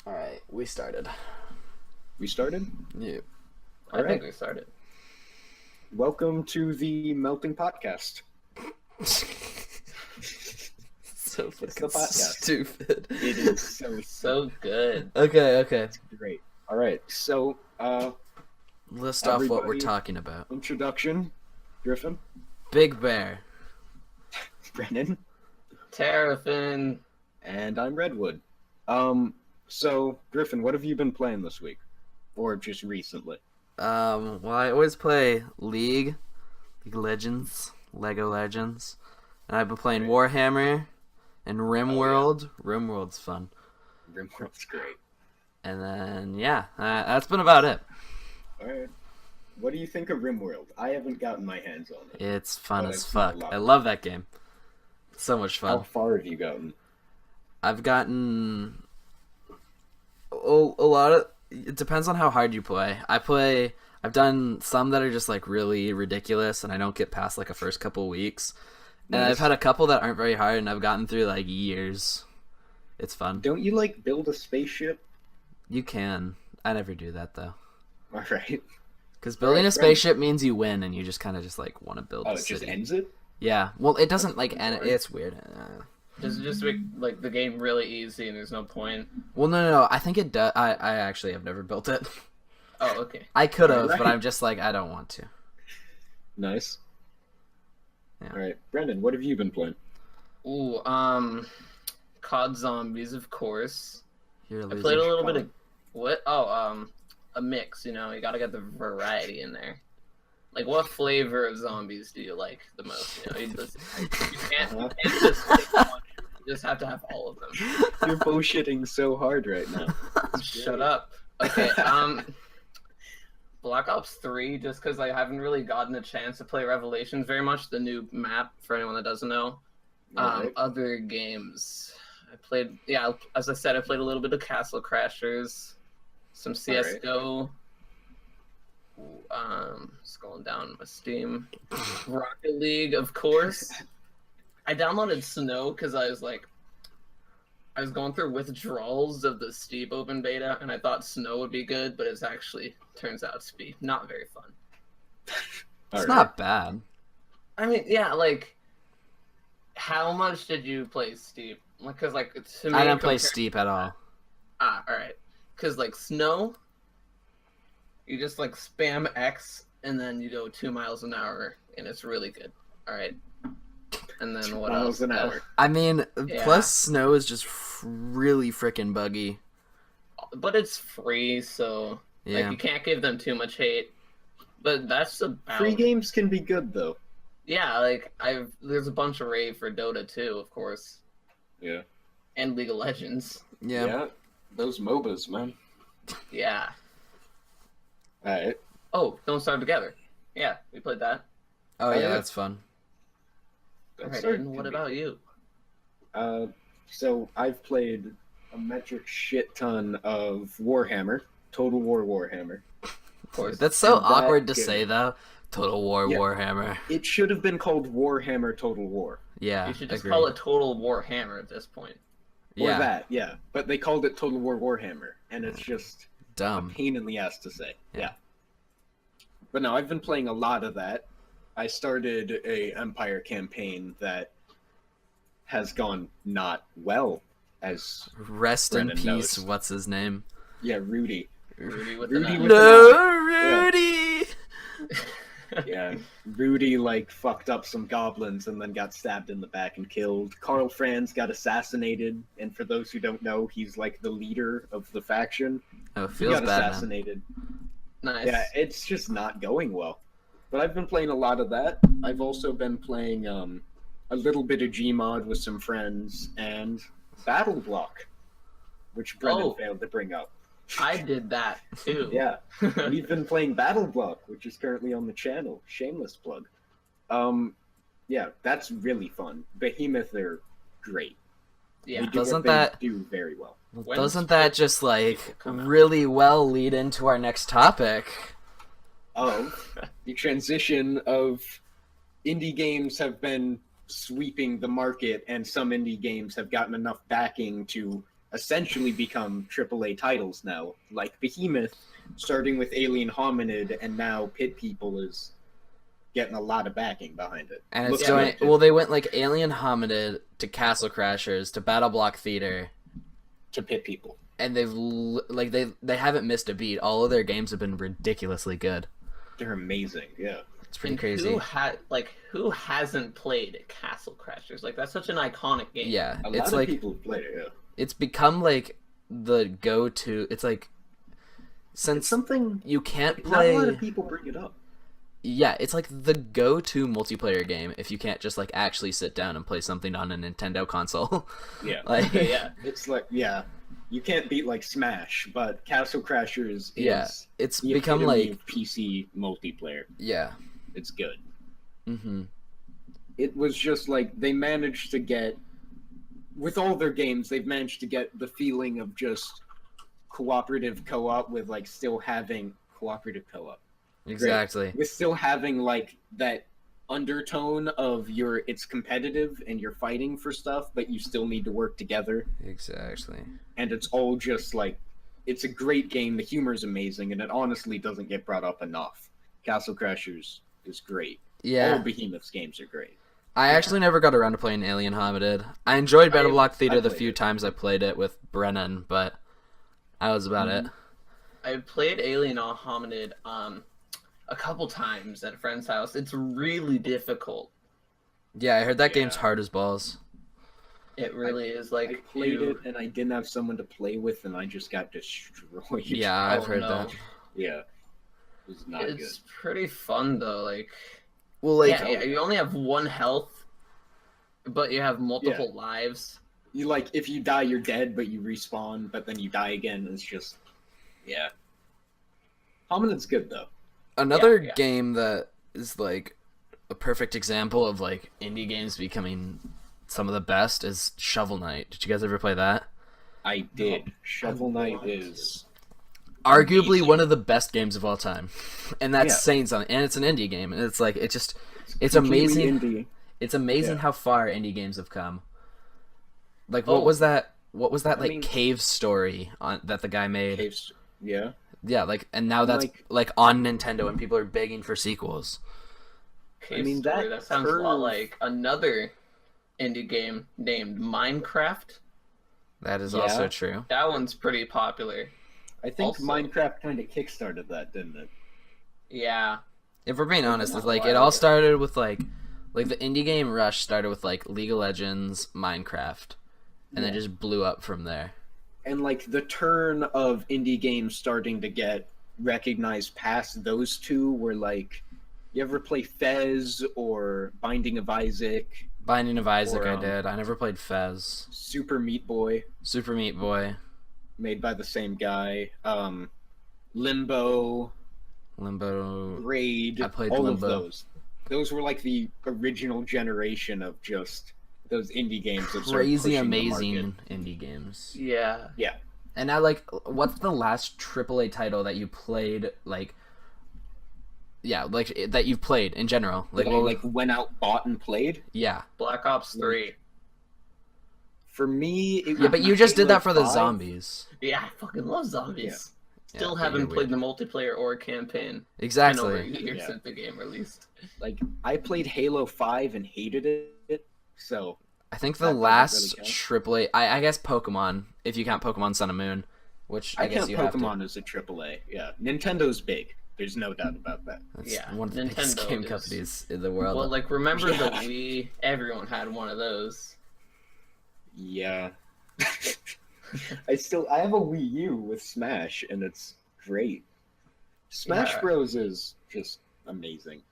Alright, we started. We started? Yeah. All I think right. we started. Welcome to the Melting PotCast. So It's the fucking podcast. stupid. It is so So good. Okay. great. All right. So, List off what we're Everybody- talking about. introduction. Griffin, Big Bear. Brennan, Terrafin. and I'm Redwood. So Griffin, what have you been playing this week, or just recently? Well, I always play League of Legends, Lego Legends, and I've been playing Warhammer and RimWorld. RimWorld's fun. RimWorld's great. And then that's been about it. All right. What do you think of RimWorld? I haven't gotten my hands on it. It's fun But as I've seen a fuck. lot. I love that game. So much How fun. far have you gotten? I've gotten a lot of. It depends on how hard you play. I've done some that are just like really ridiculous, and I don't get past like a first couple weeks. And Nice. I've had a couple that aren't very hard, and I've gotten through like years. It's fun. Don't you like build a spaceship? You can. I never do that though, All right. because building Alright, a spaceship means you win, and you just kind of just like want to build Oh, a it just city. ends it? Yeah. Well, it doesn't like end. Alright. It's weird. Does it just make like the game really easy and there's no point? Well, no. I think it does. I actually have never built it. Oh, okay. I could have, but Alright. I'm just like I don't want to. Nice. Yeah. All right, Brendan, what have you been playing? Ooh, COD Zombies, of course. You're a I loser. played a little bit COD. of what? Oh, a mix. You know, you gotta get the variety in there. Like, what flavor of zombies do you like the most? You know, you can't just pick one. You just have to have all of them. You're bullshitting so hard right now. Shut up. Okay, Black Ops 3, just because I haven't really gotten a chance to play Revelations very much, the new map, for anyone that doesn't know. Alright. Other games. I played, as I said, I played a little bit of Castle Crashers, some CSGO. Scrolling down my Steam. Rocket League, of course. I downloaded Snow because I was going through withdrawals of the Steep open beta, and I thought Snow would be good, but it's actually turns out to be not very fun. It's Alright. not bad. I mean, yeah, like, how much did you play Steep? Because, like, to me, I didn't play compared- Steep at all. Ah, all right. Because like Snow, you just like spam X, and then you go 2 miles an hour, and it's really good. All right. And then what miles else? an hour. I mean, Yeah. plus Snow is just really freaking buggy. But it's free, so Yeah. like you can't give them too much hate. But that's about Free games can be good though. Yeah, like there's a bunch of rave for Dota too, of course, Yeah. and League of Legends. Yeah. Those MOBAs, man. Yeah. Alright. Oh, Don't Starve Together. Yeah, we played that. Oh Oh, yeah, yeah. that's fun. All right, Sorry, Aiden, what about you? So I've played a metric shit ton of Warhammer, Total War Warhammer. Of course. That's so And that awkward to game- say though. Total War Yeah. Warhammer. It should have been called Warhammer Total War. Yeah. You should just agreed. call it Total War Hammer at this point. Or Yeah. that, yeah. But they called it Total War Warhammer, and it's just a Dumb. pain in the ass to say. Yeah. Yeah. But no, I've been playing a lot of that. I started a Empire campaign that has gone not well, as Rest in Brennan peace. knows. What's his name? yeah, Rudy. Rudy with Rudy the with knife. No, Rudy. Yeah, Rudy like fucked up some goblins and then got stabbed in the back and killed. Karl Franz got assassinated, and for those who don't know, he's like the leader of the faction. Oh, it He feels got bad, man. assassinated. Nice. Yeah, it's just not going well. But I've been playing a lot of that. I've also been playing a little bit of Gmod with some friends and Battle Block, which Brendan Oh. failed to bring up. I did that too. Yeah, we've been playing Battle Block, which is currently on the channel. Shameless plug. Yeah, that's really fun. Behemoth are great. Yeah. They do Doesn't what they that- do very well. When's Doesn't that just people like come out? really well lead into our next topic? Of the transition of indie games have been sweeping the market, and some indie games have gotten enough backing to essentially become AAA titles now. Like Behemoth, starting with Alien Hominid, and now Pit People is getting a lot of backing behind it. And it's Looks going good, too. well. They went like Alien Hominid to Castle Crashers to Battle Block Theater, to Pit People. and they haven't missed a beat. All of their games have been ridiculously good. They're amazing, yeah. It's pretty And crazy. who hasn't played Castle Crashers? Like, that's such an iconic game. Yeah, A it's lot like of people have played it, yeah. it's become like the go-to. It's like It's since something you can't not play. a lot of people bring it up. Yeah, it's like the go-to multiplayer game if you can't just like actually sit down and play something on a Nintendo console. Yeah. Like, Yeah. It's like, yeah, you can't beat like Smash, but Castle Crashers is Yeah, it's the become epitome like of PC multiplayer. yeah. It's good. Mm-hmm. It was just like they managed to get, with all their games, they've managed to get the feeling of just cooperative co-op with like still having cooperative co-op. Exactly. With still having like that undertone of it's competitive and you're fighting for stuff, but you still need to work together. Exactly. And it's all just like, it's a great game. The humor is amazing, and it honestly doesn't get brought up enough. Castle Crashers is great. All Yeah. Behemoth's games are great. I actually never got around to playing Alien Hominid. I enjoyed Battle Block Theater the played few it. times I played it with Brennan, but that was about it. I played Alien Hominid a couple times at a friend's house. It's really difficult. Yeah, I heard that Yeah. game's hard as balls. It really is. Like, I played it, and I didn't have someone to play with, and I just got destroyed. Yeah, I've heard no. that. Yeah. It was not good. It's pretty fun though. Like, Well, like, yeah, you only have one health, but you have multiple lives. You like, if you die, you're dead, but you respawn, but then you die again. It's just, yeah. Hominid's good though. another yeah. game that is like a perfect example of like indie games becoming some of the best is Shovel Knight. Did you guys ever play that? I did. Shovel Knight is Arguably amazing. one of the best games of all time, and that's Yeah. saying something. And it's an indie game, and it's like it's completely amazing. indie. It's amazing Yeah. how far indie games have come. Like, Oh. what was that? What was that I like mean- cave story on that the guy made? Caves. Yeah. Yeah, like, and now that's like on Nintendo, and people are begging for sequels. Cave mean, Story, that that sounds a lot curve- like another indie game named Minecraft. That is Yeah. also true. That one's pretty popular. I think Also- Minecraft kind of kickstarted that, didn't it? Yeah. If we're being honest, it's a like while it all ago. started with like the indie game rush started with like League of Legends, Minecraft, and then Yeah. just blew up from there. And like the turn of indie games starting to get recognized past those two were like, you ever play Fez or Binding of Isaac, Binding of Isaac, Or, I did. I never played Fez. Super Meat Boy, Super Meat Boy, made by the same guy, Limbo, Limbo. Raid, I played all Limbo. of those. Those were like the original generation of just those indie games that started Crazy pushing the amazing market. indie games. Yeah. And now, like, what's the last AAA title that you played? Like, yeah, like that you've played in general. Like, That I well, like went out, bought, and played. yeah, Black Ops 3. For me, it yeah, would but be you just did Halo that for the 5. zombies. Yeah, I fucking love zombies. Still Yeah, haven't you're played weird. the multiplayer or campaign in over a Exactly. year Yeah. since the game released. Like I played Halo 5 and hated it. So I think That the doesn't last really AAA, I guess Pokemon, if you count Pokemon Sun and Moon, which I, I guess count you have to. Pokemon as a AAA. Yeah, Nintendo's big. There's no doubt about that. That's Yeah, one of the biggest Nintendo game is- companies in the world. Well, like, remember the Yeah. Wii? Everyone had one of those. Yeah. I have a Wii U with Smash, and it's great. Smash Yeah. Bros is just amazing,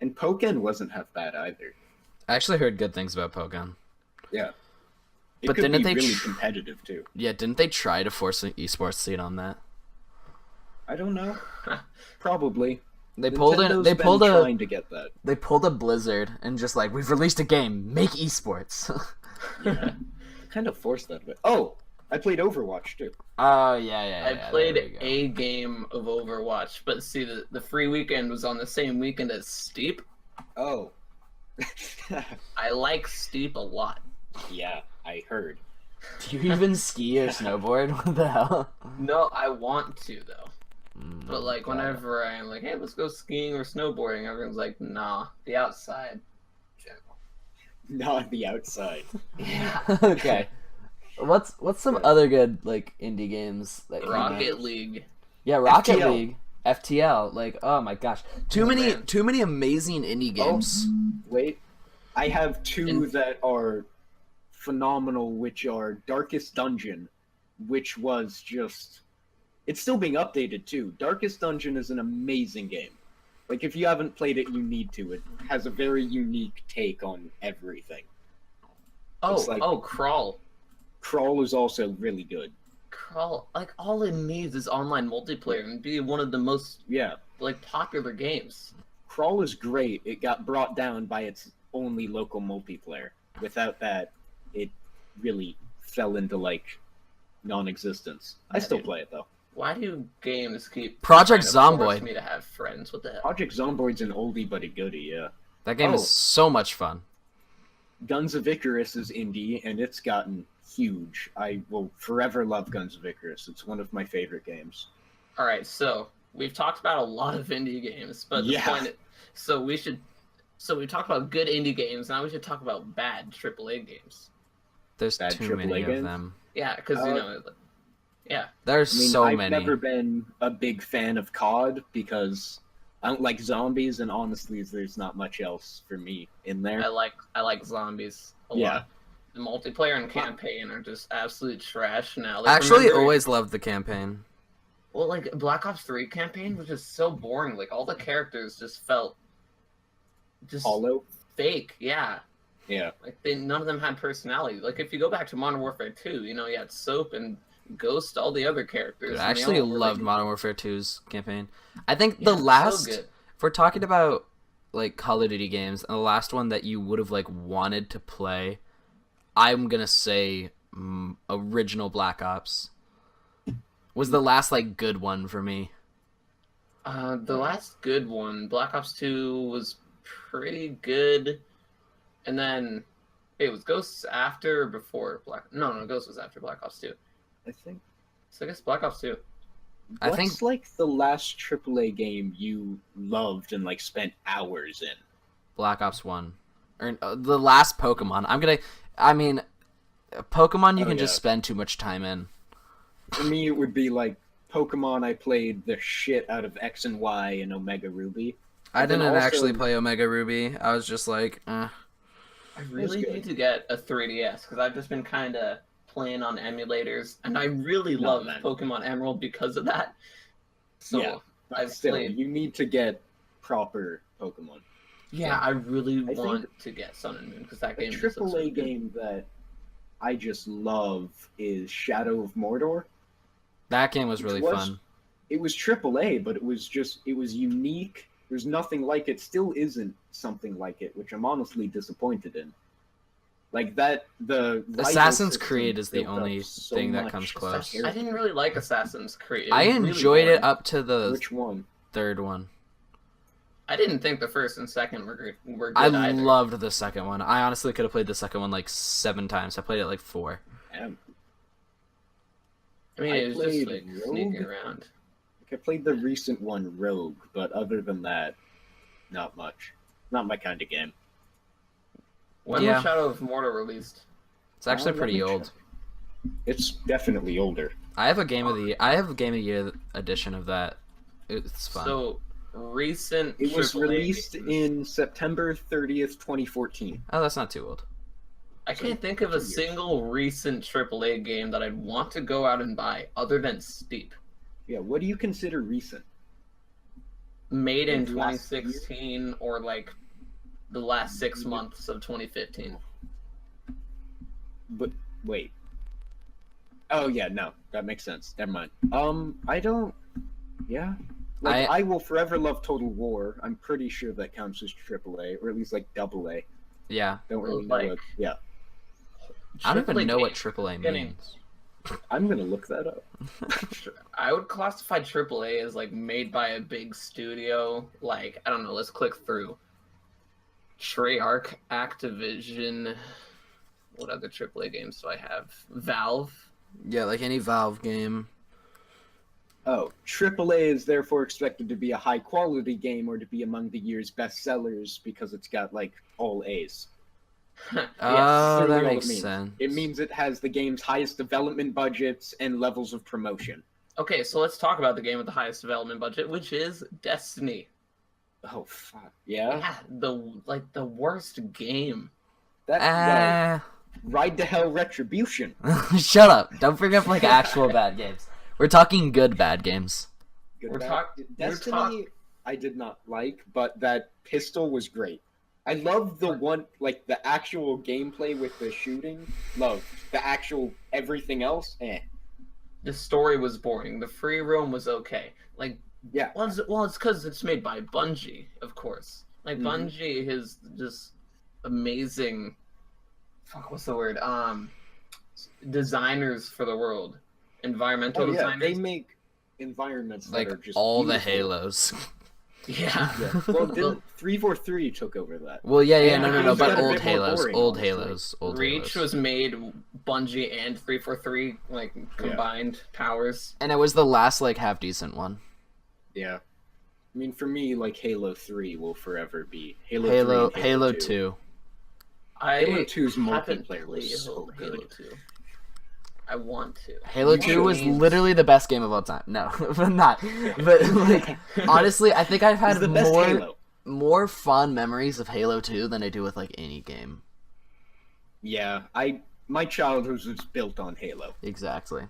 and Pokken wasn't half bad either. I actually heard good things about Pokemon. Yeah. It But could didn't be they really tr- competitive too. Yeah, didn't they try to force an esports scene on that? I don't know. Probably. They pulled Nintendo's they been pulled a trying to get that. they pulled a Blizzard and just like, we've released a game, make esports. Yeah. Kind of forced that a bit. Oh, I played Overwatch too. Oh yeah. I played a game of Overwatch, but see, the free weekend was on the same weekend as Steep. Oh. I like Steep a lot. Yeah, I heard. Do you even ski or snowboard? What the hell? No, I want to though. But like got it. whenever I'm like, hey, let's go skiing or snowboarding, everyone's like, nah, the outside. Not the outside. Yeah. Okay. What's some other good like indie games that came out? Rocket League. Yeah, Rocket FTL. League, FTL. Like, oh my gosh, too many amazing indie games. Wait, I have two And- that are phenomenal, which are Darkest Dungeon, which was just... It's still being updated, too. Darkest Dungeon is an amazing game. Like, if you haven't played it, you need to. It has a very unique take on everything. It's like- Crawl. Crawl is also really good. Crawl. Like all it needs is online multiplayer and be one of the most Yeah. like popular games. Crawl is great. It got brought down by its only local multiplayer. Without that, it really fell into, like, non-existence. I Yeah, still dude. play it, though. Why do games keep Project trying to force Zomboid. me to have friends? What the hell? Project Zomboid's an oldie but a goodie, yeah. That game Oh. is so much fun. Guns of Icarus is indie, and it's gotten huge. I will forever love Guns of Icarus. It's one of my favorite games. All right, so we've talked about a lot of indie games, but the Yeah. point. So we talked about good indie games. Now we should talk about bad AAA games. There's Bad too many AAA of games? them. Yeah, because yeah. There's I mean, so I've many. never been a big fan of COD because I don't like zombies, and honestly, there's not much else for me in there. I like zombies a Yeah. lot. The multiplayer and campaign are just absolute trash now. Like, Actually, remember- always loved the campaign. Well, like Black Ops 3 campaign was just so boring. Like all the characters just felt just Hollow? fake. Yeah, Yeah. like none of them had personality. Like if you go back to Modern Warfare 2, you had Soap and Ghost, all the other characters. Dude, I and they actually all were, loved like, Modern Warfare 2's campaign. I think yeah, the it was last, so good. if we're talking about like Call of Duty games, and the last one that you would have like wanted to play, I'm gonna say original Black Ops was the last like good one for me. The last good one, Black Ops 2, was pretty good, and then it was Ghosts after or before Black. No, Ghost was after Black Ops 2. I think. So I guess Black Ops 2. I What's think- like the last AAA game you loved and like spent hours in? Black Ops 1 or the last Pokemon. I mean, Pokemon you Oh, can just yeah. spend too much time in. For me, it would be like Pokemon. I played the shit out of X and Y and Omega Ruby. I And then didn't also- actually play Omega Ruby. I was just like, I really good. need to get a 3DS because I've just been kind of playing on emulators, and I really No, love man. Pokemon Emerald because of that. So Yeah, But I've still, played. you need to get proper Pokemon. Yeah, I really I think want to get Sun and Moon because that A game just looks AAA really good. game that I just love is Shadow of Mordor. that game was Which really was- fun. It was AAA, but it was unique. There's nothing like it. Still isn't something like it, which I'm honestly disappointed in. Like that, the rival Assassin's system Creed is the built up only so thing that much comes to close. scare I didn't really like Assassin's Creed. It I was really enjoyed it boring. up to the Which one? third one. I didn't think the first and second were good I either. loved the second one. I honestly could have played the second one like 7 times. I played it like 4. I mean, I it was just played like Rogue. sneaking around. I played the recent one, Rogue, but other than that, not much. Not my kind of game. When Yeah. was Shadow of Mordor released? It's actually Let pretty me old. check. It's definitely older. I have a game of the year edition of that. It's fun. So recent. It was AAA released games. in September 30th, 2014. Oh, that's not too old. I can't think of a 2 years. single recent AAA game that I'd want to go out and buy other than Steep. Yeah, what do you consider recent? Made in Maybe last 2016 or like the last 6 months of 2015. But wait. Oh yeah, no, that makes sense. Never mind. I don't. Yeah. Like, I will forever love Total War. I'm pretty sure that counts as AAA, or at least like AA. Yeah. Don't really Like- know what. Yeah, I don't even AAA know what games- AAA beginning. means. I'm gonna look that up. I would classify AAA as like made by a big studio. Like, I don't know, let's click through. Treyarch, Activision. What other AAA games do I have? Valve. Yeah, like any Valve game. Oh, AAA is therefore expected to be a high-quality game or to be among the year's best sellers because it's got, like, all A's. Yes. Oh, Literally that all makes it means. sense. It means it has the game's highest development budgets and levels of promotion. Okay, so let's talk about the game with the highest development budget, which is Destiny. Oh, fuck. Yeah? Yeah, the worst game. That Ride to Hell Retribution. Shut up! Don't bring up like actual bad games. We're talking good bad games. Good We're bad. talk- Destiny, I did not like, but that pistol was great. I love the one, like the actual gameplay with the shooting. Love the actual everything else. The story was boring. The free roam was okay. Like, Yeah. well, it's because it's made by Bungie, of course. Like Bungie is just amazing. Fuck, what's the word? Designers for the world, environmental Oh yeah, designers. they make environments Like that are just all the beautiful. Halos. Yeah. Yeah. Well, didn't 343 took over that? Well, yeah, Yeah, no, it's but got a old bit more Halos, boring, old honestly. Halos, old Reach Halos. was made Bungie and 343 like combined powers. And it was the last like half decent one. Yeah. I mean, for me, like Halo 3 will forever be Halo. 3 Halo, and Halo 2. Halo 2's haven't multiplayer played was so Halo good. 2. I want to. Halo You 2 was should. literally the best game of all time. No, but not. But like honestly, I think I've It's had the best Halo. more fond memories of Halo 2 than I do with like any game. Yeah, my childhood was built on Halo. Exactly.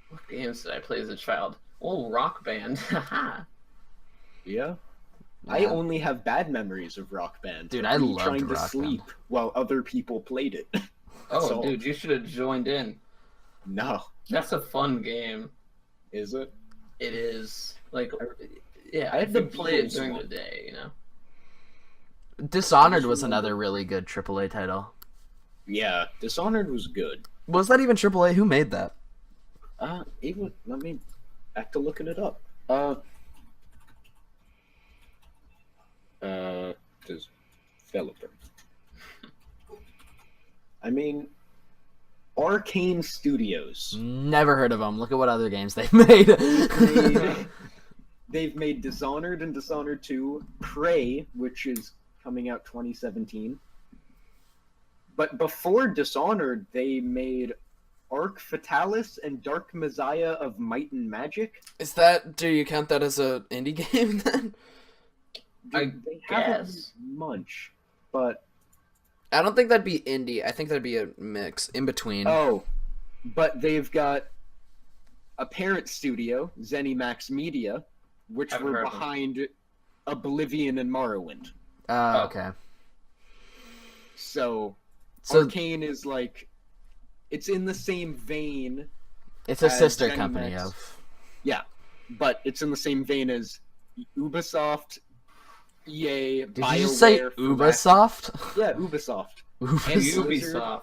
What games did I play as a child? Oh, Rock Band. Haha. Yeah. I Yeah. only have bad memories of Rock Band. Dude, of I me loved trying to Rock sleep while other people played it. Oh, all. dude, you should have joined in. No, That's a fun game. is it? It is. Like, yeah, I I have have to the play it Beatles during one. the day, you know? Dishonored just was remember- another really good AAA title. Yeah, Dishonored was good. Was that even AAA? Who made that? Even let me back to looking it up. Developer. I mean, Arcane Studios. Never heard of them. Look at what other games they've made. They've made Dishonored and Dishonored 2, Prey, which is coming out 2017. But before Dishonored, they made Arc Fatalis and Dark Messiah of Might and Magic. Is that? Do you count that as a indie game then? I They haven't guess. made much, but I don't think that'd be indie. I think that'd be a mix in between. oh, but they've got a parent studio, ZeniMax Media, which Haven't were heard of them. behind Oblivion and Morrowind. Oh. Okay. So, So Arcane is like, it's in the same vein, it's a as sister ZeniMax. company of. but it's in the same vein as Ubisoft, EA, Did you just say BioWare, Ubisoft? Yeah, Ubisoft. And Ubisoft.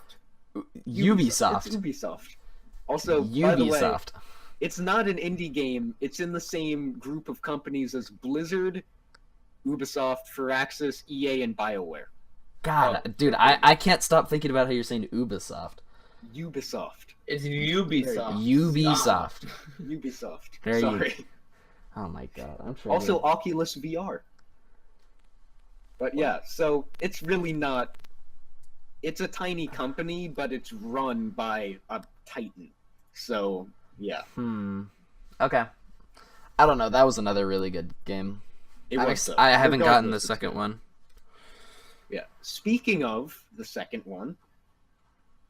Ubisoft. Ubisoft. It's Ubisoft. Also, by the way, Ubisoft. it's not an indie game. It's in the same group of companies as Blizzard, Ubisoft, Firaxis, EA, and BioWare. God, dude, I can't stop thinking about how you're saying Ubisoft. Ubisoft. It's Ubisoft. Ubisoft. Ubisoft. There you Sorry. Oh my god, I'm sure. Also, Oculus VR. But yeah, so it's really not. It's a tiny company, but it's run by a titan. So yeah, Okay. I don't know. That was another really good game. it I'm was. ex- though. I haven't gotten the Regardless, it's second good. one. Yeah. Speaking of the second one,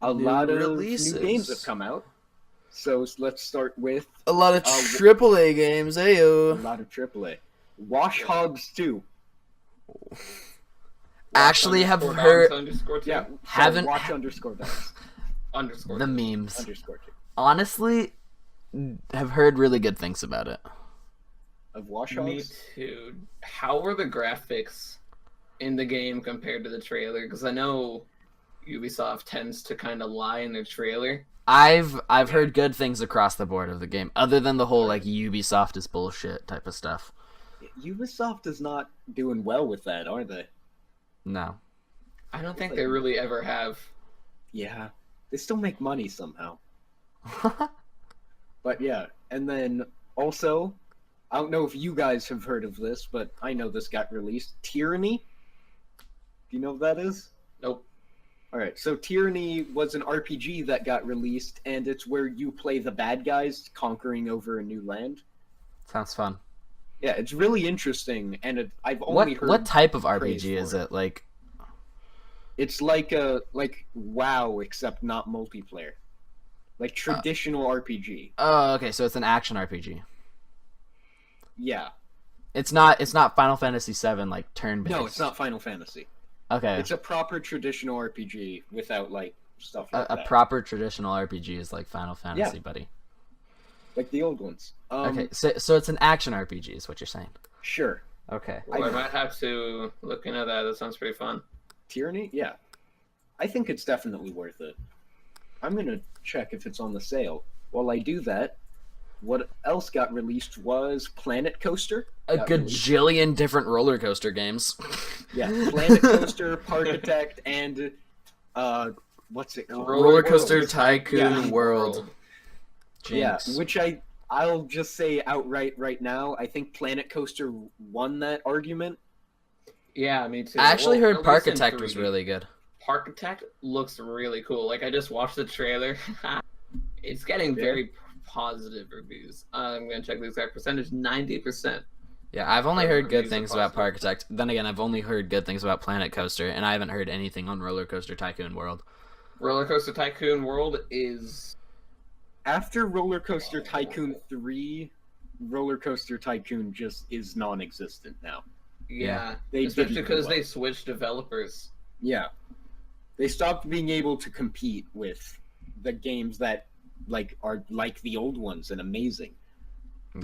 a New lot of releases. new games have come out. So let's start with A lot of wh- AAA games, a ayo. lot of AAA. Wash Hogs 2. Actually have Underscore heard dogs underscore two. Yeah, Haven't- Watch underscore dogs. Underscore the two. memes. Underscore 2. Honestly, have heard really good things about it. Of Wash Me Hogs? too. How were the graphics in the game compared to the trailer? Because I know Ubisoft tends to kind of lie in their trailer. I've heard good things across the board of the game, other than the whole like Ubisoft is bullshit type of stuff. Ubisoft is not doing well with that, are they? No. I don't think they really ever have. Yeah. They still make money somehow. But yeah, and then also, I don't know if you guys have heard of this, but I know this got released. Tyranny. Do you know what that is? Nope. Alright, so Tyranny was an RPG that got released, and it's where you play the bad guys conquering over a new land. Sounds fun. Yeah, it's really interesting, and I've only heard... What type of praise RPG is for it? Like, It's like WoW, except not multiplayer. Like traditional RPG. oh, okay, so it's an action RPG. Yeah. It's not Final Fantasy VII, like turn-based. No, it's not Final Fantasy. Okay. It's a proper traditional RPG without like stuff like a that. proper traditional RPG is like Final Fantasy, buddy. Like the old ones. Okay, so it's an action RPG, is what you're saying. Sure. Okay. Well, I might have to look into that. That sounds pretty fun. Tyranny? Yeah. I think it's definitely worth it. I'm gonna check if it's on the sale. While I do that, what else got released was Planet Coaster. A Got released. gajillion different roller coaster games. Yeah, Planet Coaster, Parkitect, and what's it called? Roller Coaster Tycoon Yeah. World. Yeah, Jinx. which I'll just say outright right now, I think Planet Coaster won that argument. Yeah, me too. I actually Well, heard at least in Parkitect was 3D. really good. Parkitect looks really cool. Like, I just watched the trailer. It's getting very positive reviews. I'm gonna check the exact percentage. 90%. Yeah, I've only heard good Reviews are things about positive. Parkitect. Then again, I've only heard good things about Planet Coaster, and I haven't heard anything on Roller Coaster Tycoon World. Roller Coaster Tycoon World is... After Roller Coaster Tycoon 3, Roller Coaster Tycoon just is non-existent now. Yeah. They Especially didn't do because well. they switched developers. Yeah. They stopped being able to compete with the games that are like the old ones and amazing.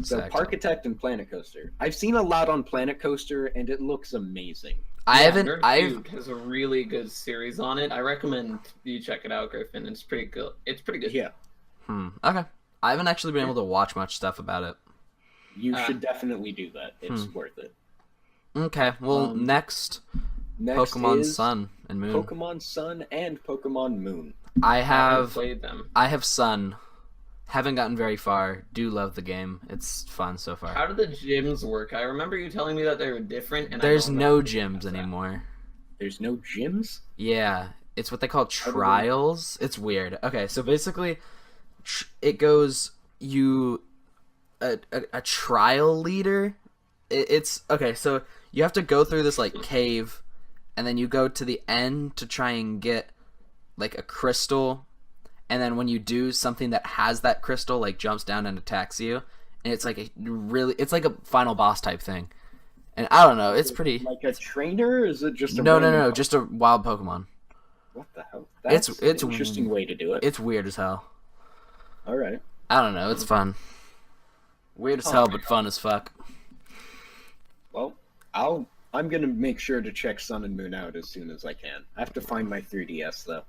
So Exactly. Parkitect and Planet Coaster. I've seen a lot on Planet Coaster and it looks amazing. I haven't. Nerd I've. Cube has a really good series on it. I recommend you check it out, Griffin. It's pretty good. It's pretty good. Yeah. Okay. I haven't actually been able to watch much stuff about it. You should definitely do that. It's worth it. Okay. Well, next Next Pokemon is Sun and Moon. Pokemon Sun and Pokemon Moon. I I haven't have. played them. I have Sun. Haven't gotten very far. Do love the game. It's fun so far. How do the gyms work? I remember you telling me that they were different. And There's I don't no know gyms that. anymore. There's no gyms? Yeah, it's what they call do they- trials. It's weird. Okay, so basically, it goes a trial leader. It's okay. So you have to go through this like cave, and then you go to the end to try and get like a crystal, and then when you do, something that has that crystal like jumps down and attacks you, and it's like it's like a final boss type thing. And I don't know, it's pretty. Like a trainer? Or is it just a No, random just a wild Pokemon. What the hell? It's That's an interesting way to do it. It's weird as hell. All right. I don't know, it's fun. Weird as hell, but fun as fuck. Well, I'm gonna make sure to check Sun and Moon out as soon as I can. I have to find my 3DS though.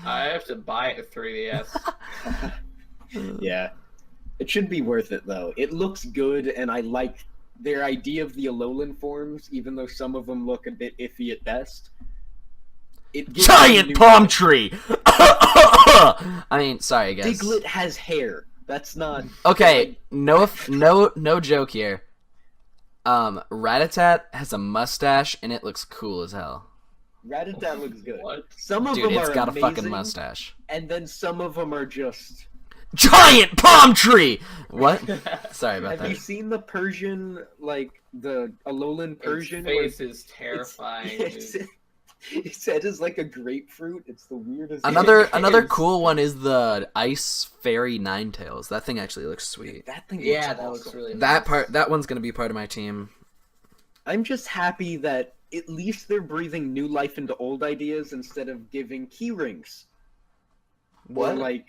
I have to buy a 3DS. Yeah. It should be worth it though. It looks good and I like their idea of the Alolan forms, even though some of them look a bit iffy at best. It gives them Giant new palm life. tree! I mean, sorry guys. Diglett has hair. That's not Okay, no joke here. Rattata has a mustache and it looks cool as hell. Rattata looks good. What? Some of Dude, them it's are got a fucking amazing, mustache. and then some of them are just. Giant palm tree! What? Sorry about Have you that. seen the Persian, like the Alolan Persian? Its face where is terrifying. It's, dude. its head is like a grapefruit. It's the weirdest. Another is. cool one is the Ice Fairy Ninetales. That thing actually looks sweet. That thing. Yeah, looks that looks awesome. really That nice. that one's gonna be part of my team. I'm just happy that at least they're breathing new life into old ideas instead of giving key rings. Or like,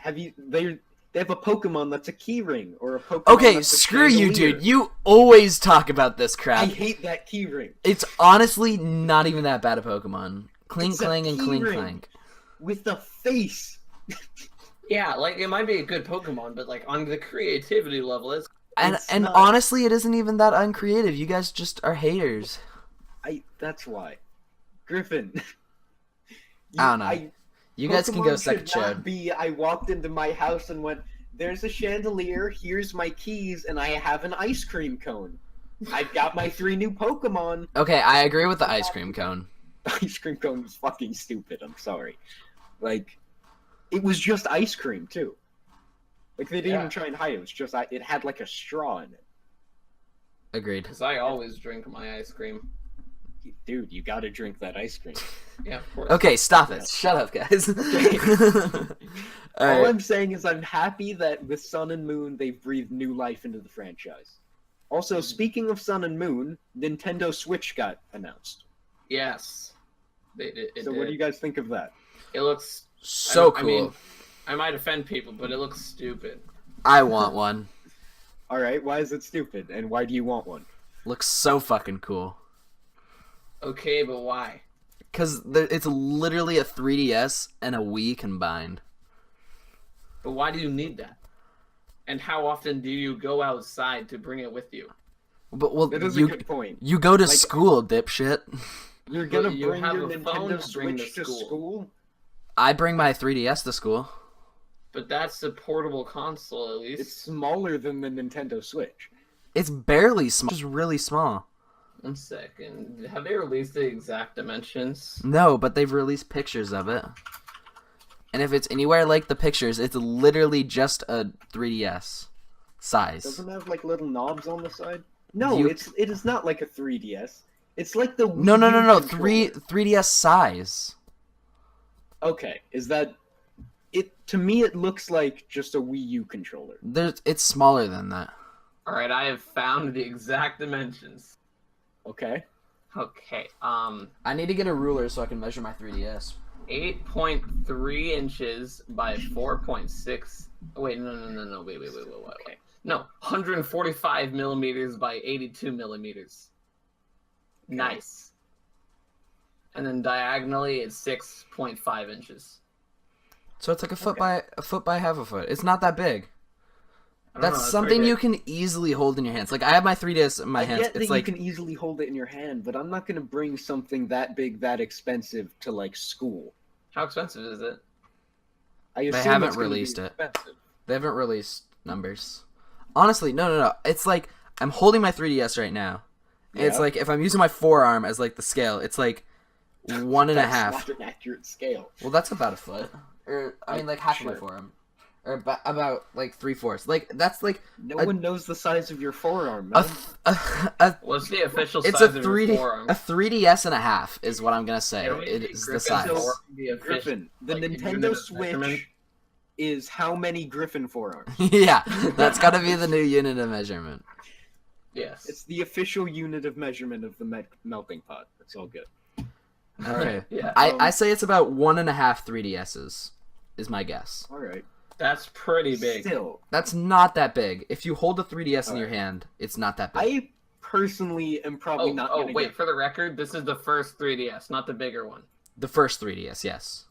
they have a Pokemon that's a key ring or a Pokemon. Okay, that's a screw you, chandelier. dude. You always talk about this I crap. hate that key ring It's honestly not even that bad a Pokemon. Clink It's a clang and key clink ring. clank. with the face. Yeah, like it might be a good Pokemon, but like on the creativity level, it's And It's and not- honestly, it isn't even that uncreative. You guys just are haters. That's why. Griffin. I don't know. You guys can go Pokemon suck a should not chode. be, I walked into my house and went, there's a chandelier, here's my keys, and I have an ice cream cone. I've got my 3 new Pokemon. Okay, I agree with the ice cream cone. The ice cream cone was fucking stupid, I'm sorry. Like, it was just ice cream, too. Like, they didn't even try and hide it. It was just, it had like a straw in it. Agreed. Because I always drink my ice cream. Dude, you gotta drink that ice cream. Yeah, of course. Okay, stop it. Shut up, guys. All Alright. I'm saying is I'm happy that with Sun and Moon, they've breathed new life into the franchise. Also, speaking of Sun and Moon, Nintendo Switch got announced. Yes. It So what do you guys think of that? It looks So I cool. mean, I might offend people, but it looks stupid. I want one. Alright, why is it stupid? And why do you want one? Looks so fucking cool. Okay, but why? Because it's literally a 3DS and a Wii combined. But why do you need that? And how often do you go outside to bring it with you? But well, That is a good point. you go to Like- school, dipshit. You're gonna you bring have your a phone Nintendo to bring Switch to to school? I bring my 3DS to school. But that's a portable console, at least. It's smaller than the Nintendo Switch. It's barely small. It's just really small. 1 second. Have they released the exact dimensions? No, but they've released pictures of it. And if it's anywhere like the pictures, it's literally just a 3DS size. Doesn't it have like little knobs on the side? No, You- it is not like a 3DS. It's like the No, Wii U controller. 3DS size. Okay, is that it? To me, it looks like just a Wii U controller. It's smaller than that. Alright, I have found the exact dimensions. Okay. Okay, I need to get a ruler so I can measure my 3DS. 8.3 inches by 4.6. Wait, no, wait. Okay. No, 145 millimeters by 82 millimeters. Nice. And then diagonally, it's 6.5 inches. So it's like a foot by half a foot. It's not that big. I don't know, That's it's something pretty you big. can easily hold in your hands. Like I have my 3DS in my I hands. get that It's like you can easily hold it in your hand, but I'm not gonna bring something that big, that expensive to like school. How expensive is it? I assume haven't it's gonna be released it. expensive. they haven't released numbers. Honestly, no. It's like I'm holding my 3DS right now. And it's Yeah. like if I'm using my forearm as like the scale, it's like 1.5. That's not an accurate scale. Well, that's about a foot. Or I mean, like half of my Sure. forearm. Or about like 3/4. Like that's like No A- one knows the size of your forearm, man. What's the official it's size a of 3D your forearm? a 3DS and a half is what I'm gonna say. Can we It make is the Griffin's size. forearm the official- Griffin, the like, unit Nintendo of Switch measurement? is how many Griffin forearms? Yeah, that's gotta be the new unit of measurement. Yes. It's the official unit of measurement of the melting pot. It's all good. Okay. Yeah. I say it's about 1.5 3DSs, is my guess. All right. That's pretty big. Still, That's not that big. If you hold a 3DS in your Alright. hand, it's not that big. I personally am probably not gonna wait, get. for the record, this is the first 3DS, not the bigger one. The first 3DS, yes.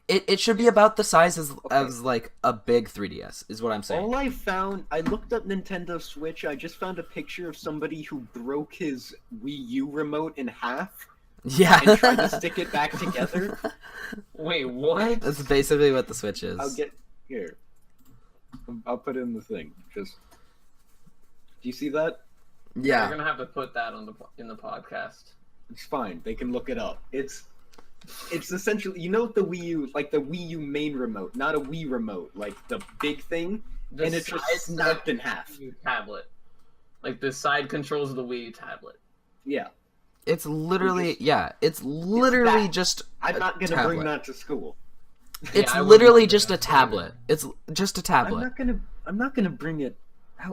It should be about the size as like a big 3DS, is what I'm saying. All I found, I looked up Nintendo Switch. I just found a picture of somebody who broke his Wii U remote in half Yeah. and tried to stick it back together. Wait, what? That's basically what the Switch is. I'll get here. I'll put it in the thing. Just. Do you see that? We're Yeah. gonna have to put that in the podcast. It's fine. They can look it up. It's essentially, you know, the Wii U, like the Wii U main remote, not a Wii remote, like the big thing, The and it's just size snapped of in half. the Wii tablet, like the side controls of the Wii tablet. Yeah, It's literally it's literally that. just I'm a not gonna bring tablet. that to school. It's Yeah, I wouldn't literally bring just that a to tablet. It's just a tablet. I'm not gonna bring it.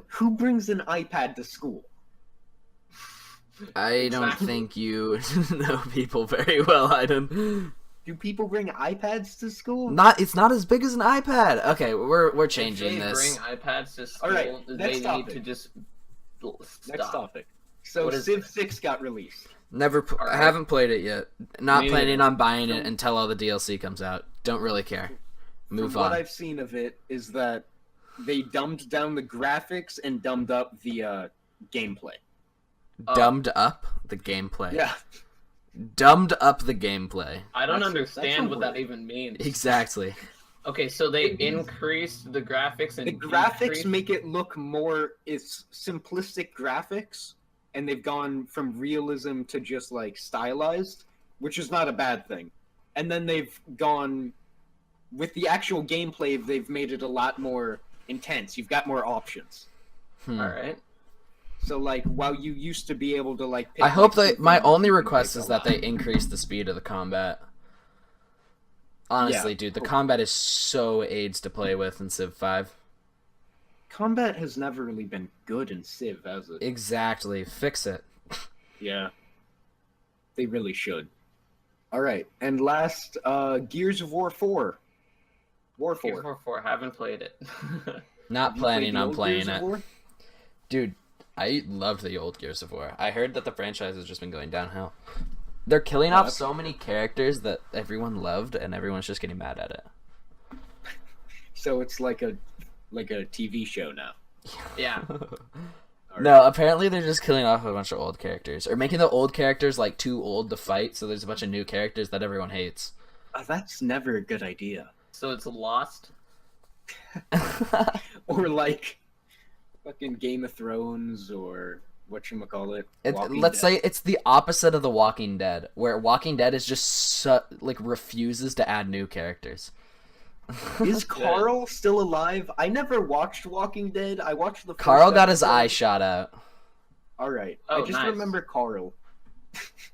Who brings an iPad to school? I don't Exactly. think you know people very well, Aiden. Do people bring iPads to school? It's not as big as an iPad. Okay, we're changing if they this. bring iPads to school, Alright, they next need topic. to just stop. Next topic. So What is Civ this? 6 got released. Never. I Alright. haven't played it yet. Not Me planning neither. on buying So- it until all the DLC comes out. Don't really care. Move From what on. I've seen of it is that they dumbed down the graphics and dumbed up the gameplay. Dumbed up the gameplay. Yeah. dumbed up the gameplay. I don't That's understand a what that word. even means. Exactly. Okay, so they increased the graphics and The graphics decreased- make it look more. It's simplistic graphics, and they've gone from realism to just like stylized, which is not a bad thing. And then they've gone with the actual gameplay. They've made it a lot more intense. You've got more options. All right. So like, while you used to be able to like, pick, I hope like, that two my things, only you can request pick is a that lot. they increase the speed of the combat. Honestly, Yeah. dude, the combat is so AIDS to play with in Civ 5. Combat has never really been good in Civ, has it? Exactly. Fix it. Yeah. They really should. All right, and last, Gears of War 4. War 4. Gears of War 4, haven't played it. Not Have you planning played the on old playing Gears of it. War? Dude, I loved the old Gears of War. I heard that the franchise has just been going downhill. They're killing off that's so many characters that everyone loved, and everyone's just getting mad at it. So it's like a TV show now. Yeah. No, apparently they're just killing off a bunch of old characters. Or making the old characters, like, too old to fight, so there's a bunch of new characters that everyone hates. That's never a good idea. So it's Lost. Or like fucking Game of Thrones or whatchamacallit. Let's say it's the opposite of The Walking Dead, where Walking Dead is just, refuses to add new characters. Is Carl still alive? I never watched Walking Dead. I watched the first Carl got his episode. eye shot out. Alright. Oh, I just nice. remember Carl.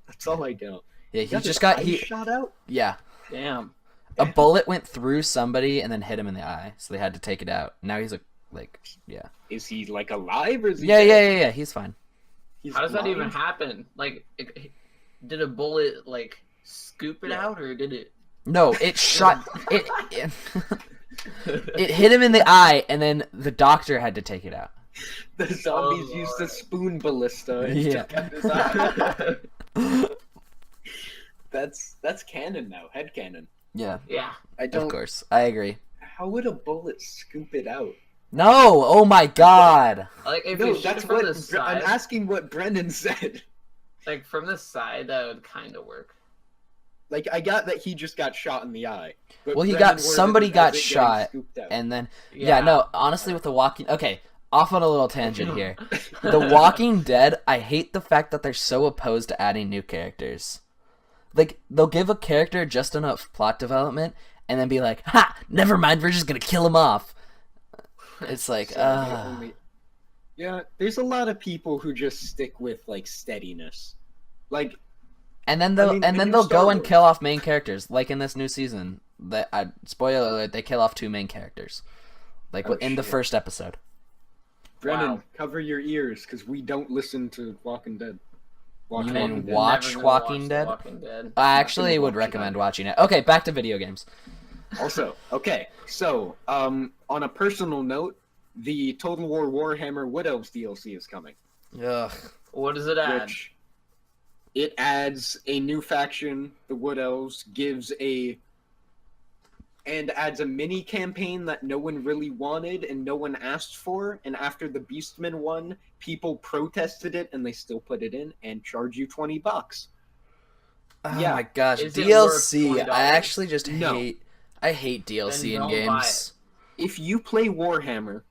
That's all I know. Yeah, he his just got... eye shot out? Yeah. Damn. A bullet went through somebody and then hit him in the eye, so they had to take it out. Now he's yeah. Is he like alive or is he Yeah, dead? yeah, he's fine. He's How does that even alive? happen? Like, did a bullet, like, scoop it Yeah. out, or did it... No, it shot... it hit him in the eye, and then the doctor had to take it out. The zombies Oh, used the Lord. spoon ballista and Yeah. took out his eye. That's canon now, head canon. Yeah, Yeah. I of don't. course. I agree. How would a bullet scoop it out? No! Oh my god! Like, if No, you shoot that's it from what the side, I'm asking. What Brendan said. like, from the side, that would kind of work. Like I got that he just got shot in the eye. But Well, he Brendan got... worded somebody it got as it getting shot, scooped out. and then... Yeah, no, honestly, with The Walking... Okay, off on a little tangent here. Oh The Walking Dead, I hate the fact that they're so opposed to adding new characters. Like, they'll give a character just enough plot development, and then be like, ha! Never mind, we're just gonna kill him off. It's like, So they only- Yeah, there's a lot of people who just stick with like steadiness. Like And then they'll I mean, and the then new they'll Star go and Wars. kill off main characters, like in this new season. That spoiler alert, they kill off 2 main characters, like Oh, in the shit. first episode. Brennan, Wow. cover your ears because we don't listen to Walking Dead. Watch You Walking mean Dead. watch Never gonna Walking The Dead? Walking Dead. I actually gonna would watch it recommend either. watching it. Okay, back to video games. Also, okay, so on a personal note, the Total War Warhammer Wood Elves DLC is coming, Ugh. What does it add? which it adds a new faction, the Wood Elves, adds a mini campaign that no one really wanted and no one asked for. And after the Beastmen won, people protested it and they still put it in and charge you $20. Oh Yeah. my gosh, Is it DLC. worth $20? I actually just No. hate. I hate DLC Then in don't buy games. If you play Warhammer,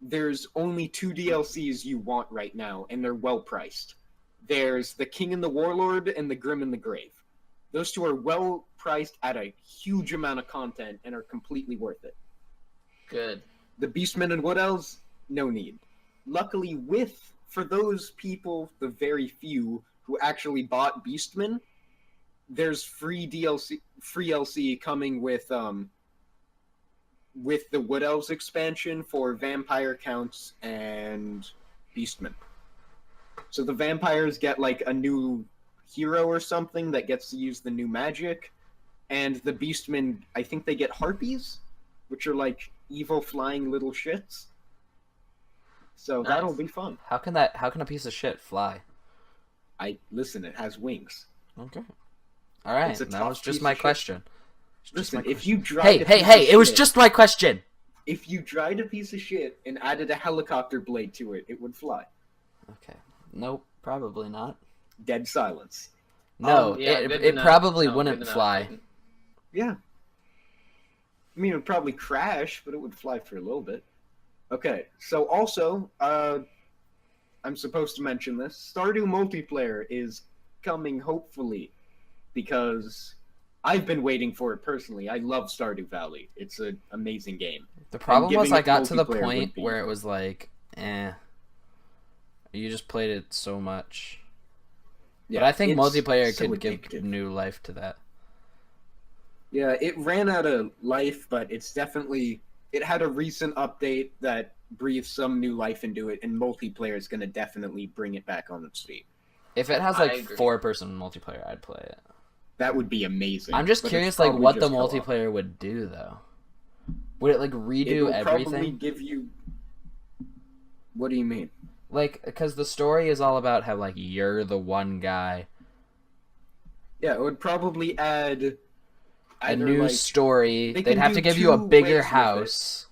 there's only 2 DLCs you want right now, and they're well priced. There's the King and the Warlord and the Grim and the Grave. Those 2 are well priced at a huge amount of content and are completely worth it. Good. The Beastmen and Wood Elves, no need. Luckily, for those people, the very few who actually bought Beastmen, there's free LC coming with the Wood Elves expansion for Vampire Counts and Beastmen. So the vampires get like a new hero or something that gets to use the new magic, and the Beastmen, I think they get harpies, which are like evil flying little shits. So Nice. that'll be fun. How can a piece of shit fly? Listen, it has wings. Okay. All right, It's a that tough was just piece my of shit. question. It's just Listen, my if question. you dried Hey, a hey, piece hey! of It was shit- just my question. if you dried a piece of shit and added a helicopter blade to it, it would fly. Okay. Nope, probably not. Dead silence. No, Yeah, good to it know. probably No, wouldn't good to know. fly. Yeah. I mean, it would probably crash, but it would fly for a little bit. Okay, so also, I'm supposed to mention this. Stardew multiplayer is coming, hopefully, because I've been waiting for it personally. I love Stardew Valley. It's an amazing game. The problem was giving I it got to the multiplayer point would be- where it was like, eh. You just played it so much. Yeah, But I think it's multiplayer so could give addictive. new life to that. Yeah, it ran out of life, but it's definitely... It had a recent update that breathed some new life into it, and multiplayer is going to definitely bring it back on its feet. If it has I like agree. 4-person multiplayer, I'd play it. That would be amazing. I'm just but it's curious, like, probably what the just co-op. multiplayer would do, though. Would it like It redo will probably everything? give you... What do you mean? Like, because the story is all about how like you're the one guy. Yeah, it would probably add A either, new like, story. they They'd can have do to give you a 2 ways bigger with it. house.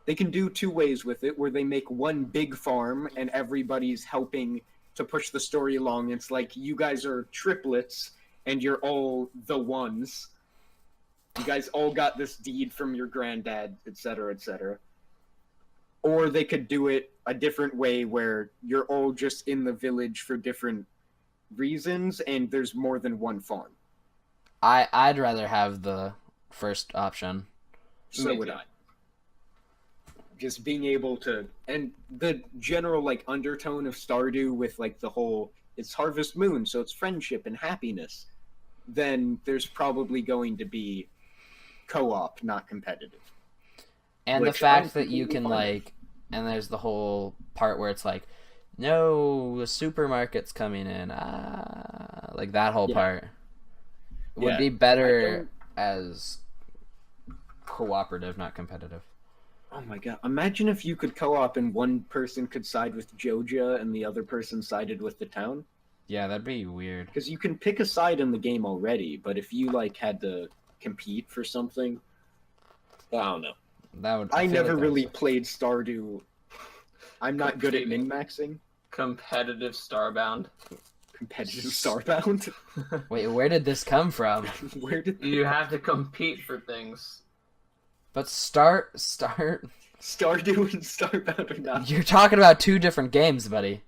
They can do 2 ways with it, where they make one big farm and everybody's helping to push the story along. It's like you guys are triplets and you're all the ones. You guys all got this deed from your granddad, etc., etc. Or they could do it a different way where you're all just in the village for different reasons and there's more than one farm. I'd rather have the first option. So Me would too. I. Just being able to, and the general like undertone of Stardew with like the whole it's Harvest Moon, so it's friendship and happiness. Then there's probably going to be co-op, not competitive. And the Which I'm fact that you completely can fine with. like, and there's the whole part where it's like, no, the supermarket's coming in. Like that whole Yeah. part would Yeah, be I better don't- as cooperative, not competitive. Oh my god! Imagine if you could co-op and one person could side with Joja and the other person sided with the town. Yeah, that'd be weird. Because you can pick a side in the game already, but if you like had to compete for something, I don't know. That would. I feel never like that really would suck. played Stardew. I'm not good at Competing. min-maxing. Competitive Starbound. Competitive Starbound. Wait, where did this come from? Where did You have to compete for things. But start. Stardew and Starbound are not? You're talking about 2 different games, buddy.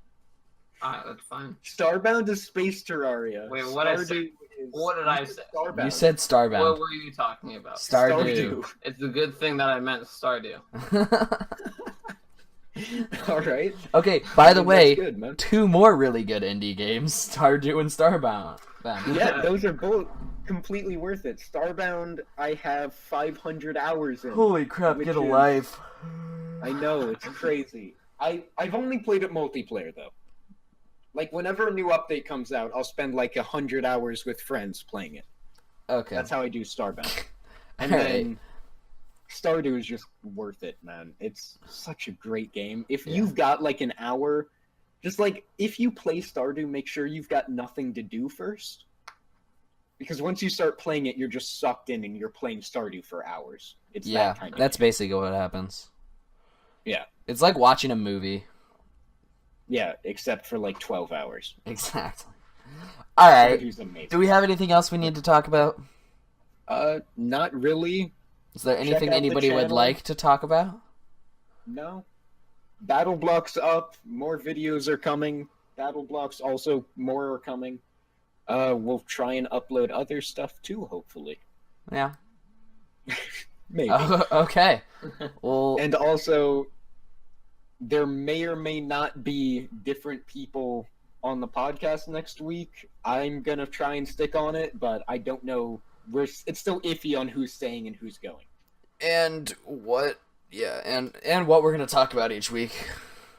That's fine. Starbound is Space Terraria. Wait, what I Stardew say- is- what did I say? Starbound. You said What Starbound. were you talking about? Stardew. It's a good thing that I meant Stardew. All right. Okay, by the That's way, good, man. 2 more really good indie games, Stardew and Starbound. Bam. Yeah, those are both completely worth it. Starbound, I have 500 hours in. Holy crap, Which get a is- life. I know, it's crazy. I've only played it multiplayer, though. Like, whenever a new update comes out, I'll spend like 100 hours with friends playing it. Okay. That's how I do Starbound. And Alright. then Stardew is just worth it, man. It's such a great game. If Yeah. you've got like an hour, just like if you play Stardew, make sure you've got nothing to do first. Because once you start playing it, you're just sucked in and you're playing Stardew for hours. It's Yeah, that kind of that's game. basically what happens. Yeah. It's like watching a movie. Yeah, except for like 12 hours. Exactly. Alright. Stardew's amazing. Do we have anything else we need to talk about? Not really. Is there Check anything out the anybody would channel. like to talk about? No. Battle Blocks up. More videos are coming. Battle Blocks also more are coming. We'll try and upload other stuff too, hopefully. Yeah. Maybe. Oh, okay. Well, And also, there may or may not be different people on the podcast next week. I'm gonna try and stick on it, but I don't know. It's still iffy on who's staying and who's going. and what? Yeah, and what we're gonna talk about each week.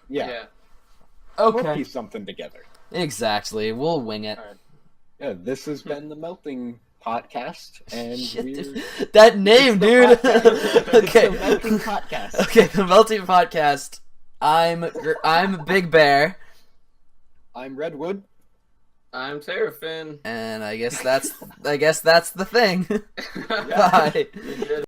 Yeah, we'll Okay. piece something together. Exactly. We'll wing it. Yeah, this has been the Melting Podcast, and Shit, we're dude. That name, dude. It's the Melting Okay. Podcast. Okay, the Melting Podcast. I'm Big Bear, I'm Redwood. I'm Terrafin. and I guess that's the thing. Yeah. Bye. You did